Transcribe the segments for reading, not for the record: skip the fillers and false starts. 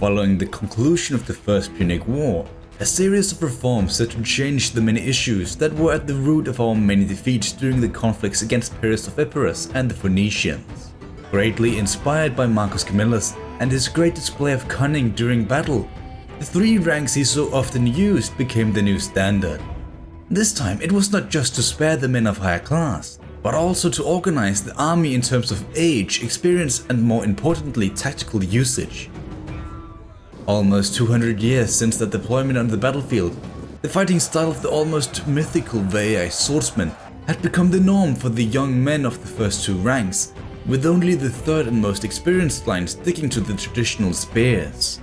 Following the conclusion of the First Punic War, a series of reforms set to change the many issues that were at the root of our many defeats during the conflicts against Pyrrhus of Epirus and the Phoenicians. Greatly inspired by Marcus Camillus and his great display of cunning during battle, the three ranks he so often used became the new standard. This time it was not just to spare the men of higher class, but also to organize the army in terms of age, experience and more importantly tactical usage. Almost 200 years since the deployment on the battlefield, the fighting style of the almost mythical DEI swordsman had become the norm for the young men of the first two ranks, with only the third and most experienced line sticking to the traditional spears.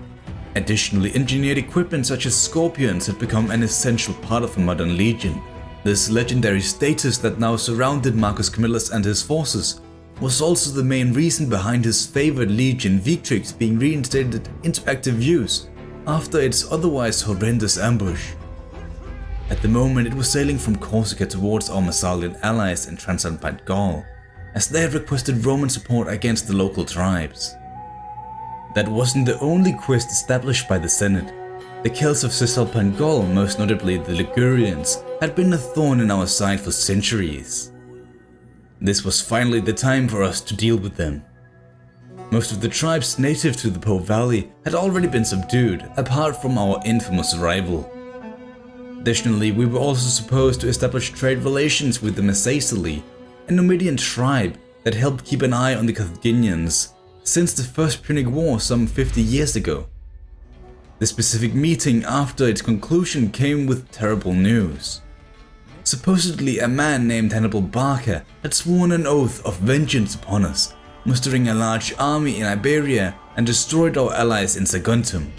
Additionally, engineered equipment such as scorpions had become an essential part of a modern legion. This legendary status that now surrounded Marcus Camillus and his forces was also the main reason behind his favored legion Victrix being reinstated into active use after its otherwise horrendous ambush. At the moment it was sailing from Corsica towards our Massalian allies in Transalpine Gaul, as they had requested Roman support against the local tribes. That wasn't the only quest established by the Senate. The Celts of Cisalpine Gaul, most notably the Ligurians, had been a thorn in our side for centuries. This was finally the time for us to deal with them. Most of the tribes native to the Po Valley had already been subdued, apart from our infamous rival. Additionally, we were also supposed to establish trade relations with the Macedonians, a Numidian tribe that helped keep an eye on the Carthaginians since the First Punic War some 50 years ago. The specific meeting after its conclusion came with terrible news. Supposedly a man named Hannibal Barca had sworn an oath of vengeance upon us, mustering a large army in Iberia and destroyed our allies in Saguntum.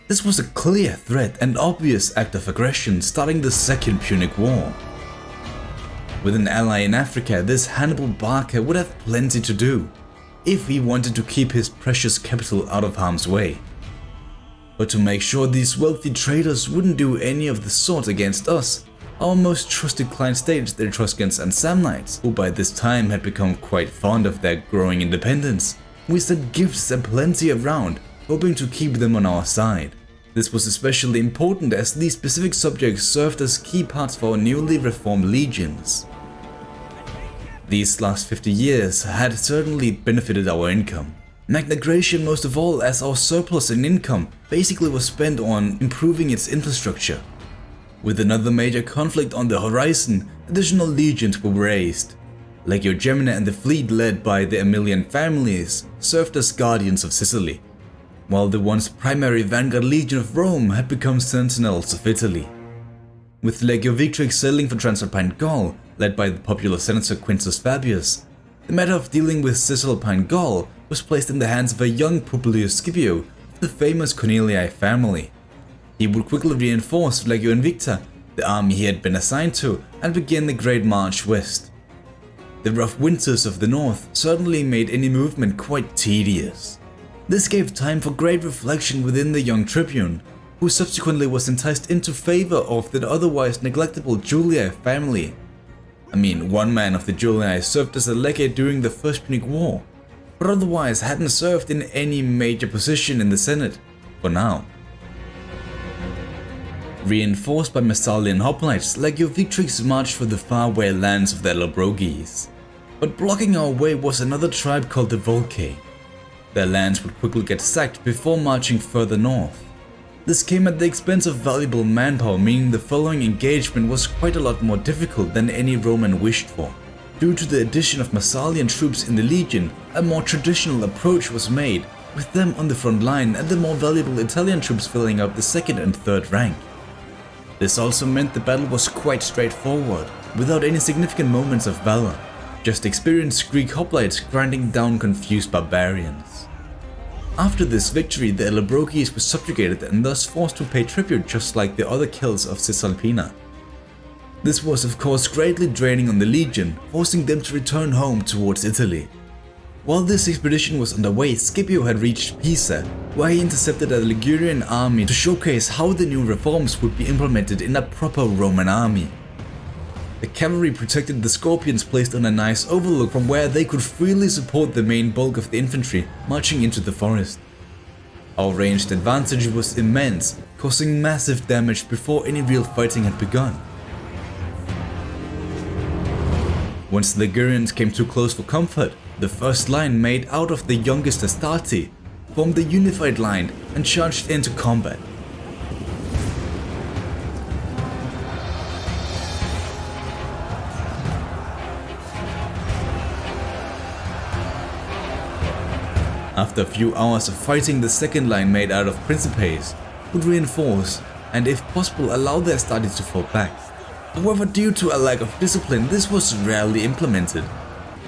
This was a clear threat and obvious act of aggression starting the Second Punic War. With an ally in Africa, this Hannibal Barca would have plenty to do, if he wanted to keep his precious capital out of harm's way. But to make sure these wealthy traders wouldn't do any of the sort against us, our most trusted client staged the Etruscans and Samnites, who by this time had become quite fond of their growing independence. We sent gifts aplenty around, hoping to keep them on our side. This was especially important as these specific subjects served as key parts for our newly reformed legions. These last 50 years had certainly benefited our income. Magna Graecia most of all, as our surplus in income basically was spent on improving its infrastructure. With another major conflict on the horizon, additional legions were raised. Legio Gemina and the fleet led by the Aemilian families served as guardians of Sicily, while the once primary vanguard legion of Rome had become sentinels of Italy. With Legio Victrix sailing for Transalpine Gaul, led by the popular senator Quintus Fabius, the matter of dealing with Cisalpine Gaul was placed in the hands of a young Publius Scipio of the famous Cornelii family. He would quickly reinforce Legio Invicta, the army he had been assigned to, and begin the great march west. The rough winters of the north certainly made any movement quite tedious. This gave time for great reflection within the young tribune, who subsequently was enticed into favor of the otherwise neglectable Julii family. One man of the Julii served as a legate during the First Punic War, but otherwise hadn't served in any major position in the Senate, for now. Reinforced by Massalian hoplites, Legio Victrix marched for the faraway lands of the Allobroges. But blocking our way was another tribe called the Volcae. Their lands would quickly get sacked before marching further north. This came at the expense of valuable manpower, meaning the following engagement was quite a lot more difficult than any Roman wished for. Due to the addition of Massalian troops in the legion, a more traditional approach was made, with them on the front line and the more valuable Italian troops filling up the second and third rank. This also meant the battle was quite straightforward, without any significant moments of valor, just experienced Greek hoplites grinding down confused barbarians. After this victory, the Allobroges were subjugated and thus forced to pay tribute just like the other Celts of Cisalpina. This was of course greatly draining on the legion, forcing them to return home towards Italy. While this expedition was underway, Scipio had reached Pisa, where he intercepted a Ligurian army to showcase how the new reforms would be implemented in a proper Roman army. The cavalry protected the scorpions placed on a nice overlook from where they could freely support the main bulk of the infantry marching into the forest. Our ranged advantage was immense, causing massive damage before any real fighting had begun. Once the Ligurians came too close for comfort, the first line, made out of the youngest Astarte, formed the unified line and charged into combat. After a few hours of fighting, the second line, made out of Principes, would reinforce and if possible allow the Astarte to fall back. However, due to a lack of discipline, this was rarely implemented.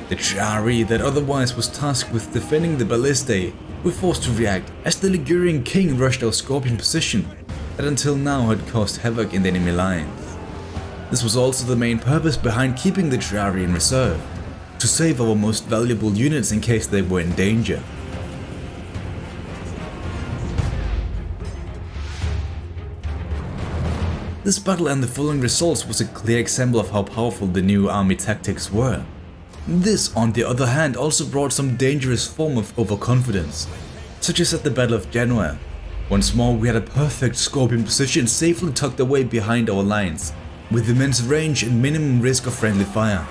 The Triarii, that otherwise was tasked with defending the Ballistae, were forced to react as the Ligurian king rushed our Scorpion position that until now had caused havoc in the enemy lines. This was also the main purpose behind keeping the Triarii in reserve, to save our most valuable units in case they were in danger. This battle and the following results was a clear example of how powerful the new army tactics were. This, on the other hand, also brought some dangerous form of overconfidence, such as at the Battle of Genoa. Once more, we had a perfect Scorpion position safely tucked away behind our lines, with immense range and minimum risk of friendly fire.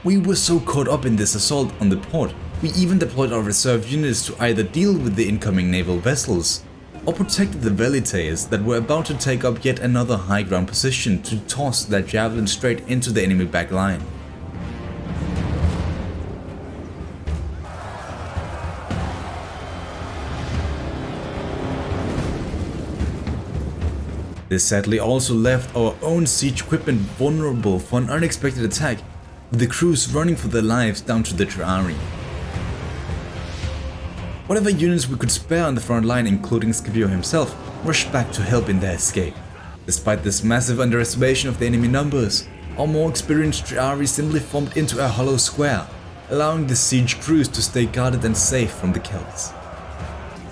We were so caught up in this assault on the port, we even deployed our reserve units to either deal with the incoming naval vessels, or protected the Velites that were about to take up yet another high ground position to toss their javelins straight into the enemy back line. This sadly also left our own siege equipment vulnerable for an unexpected attack, with the crews running for their lives down to the Triarii. Whatever units we could spare on the front line, including Scipio himself, rushed back to help in their escape. Despite this massive underestimation of the enemy numbers, our more experienced Triarii simply formed into a hollow square, allowing the siege crews to stay guarded and safe from the Celts.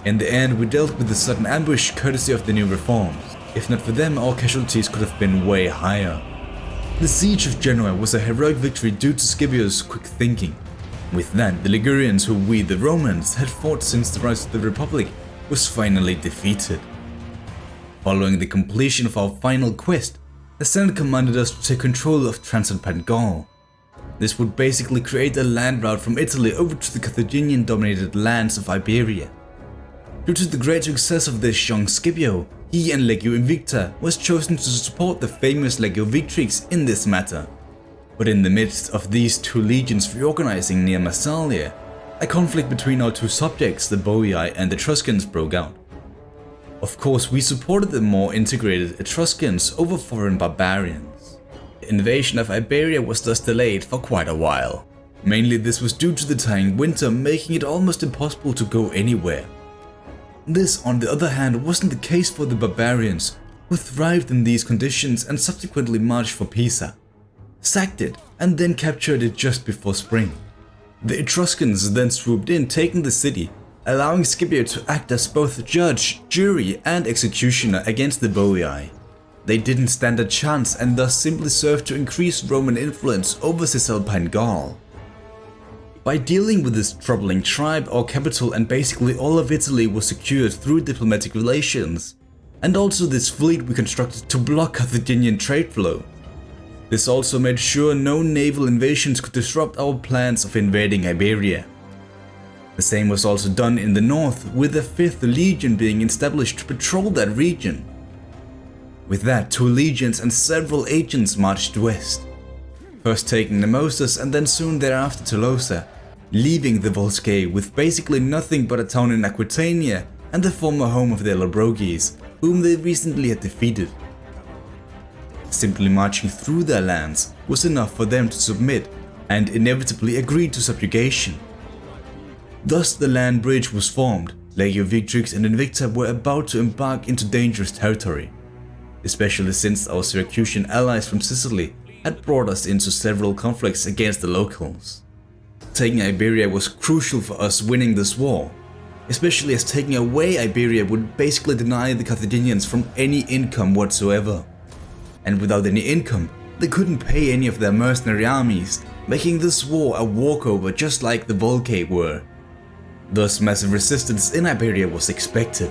In the end, we dealt with the sudden ambush courtesy of the new reforms. If not for them, our casualties could have been way higher. The siege of Genoa was a heroic victory due to Scipio's quick thinking. With that, the Ligurians, who we the Romans had fought since the rise of the Republic, was finally defeated. Following the completion of our final quest, the Senate commanded us to take control of Transalpine Gaul. This would basically create a land route from Italy over to the Carthaginian-dominated lands of Iberia. Due to the great success of this young Scipio, he and Legio Invicta was chosen to support the famous Legio Victrix in this matter. But in the midst of these two legions reorganizing near Massalia, a conflict between our two subjects, the Boii and the Etruscans, broke out. Of course, we supported the more integrated Etruscans over foreign barbarians. The invasion of Iberia was thus delayed for quite a while. Mainly this was due to the tying winter, making it almost impossible to go anywhere. This, on the other hand, wasn't the case for the barbarians, who thrived in these conditions and subsequently marched for Pisa, sacked it, and then captured it just before spring. The Etruscans then swooped in, taking the city, allowing Scipio to act as both judge, jury, and executioner against the Boii. They didn't stand a chance and thus simply served to increase Roman influence over Cisalpine Gaul. By dealing with this troubling tribe, our capital and basically all of Italy was secured through diplomatic relations, and also this fleet we constructed to block Carthaginian trade flow. This also made sure no naval invasions could disrupt our plans of invading Iberia. The same was also done in the north, with the 5th Legion being established to patrol that region. With that, 2 legions and several agents marched west, first taking Nemausus and then soon thereafter Tolosa, leaving the Volscae with basically nothing but a town in Aquitania and the former home of the Allobroges, whom they recently had defeated. Simply marching through their lands was enough for them to submit and inevitably agree to subjugation. Thus the land bridge was formed. Legio Victrix and Invicta were about to embark into dangerous territory, especially since our Syracusan allies from Sicily had brought us into several conflicts against the locals. Taking Iberia was crucial for us winning this war, especially as taking away Iberia would basically deny the Carthaginians from any income whatsoever. And without any income, they couldn't pay any of their mercenary armies, making this war a walkover just like the Volcae were. Thus massive resistance in Iberia was expected.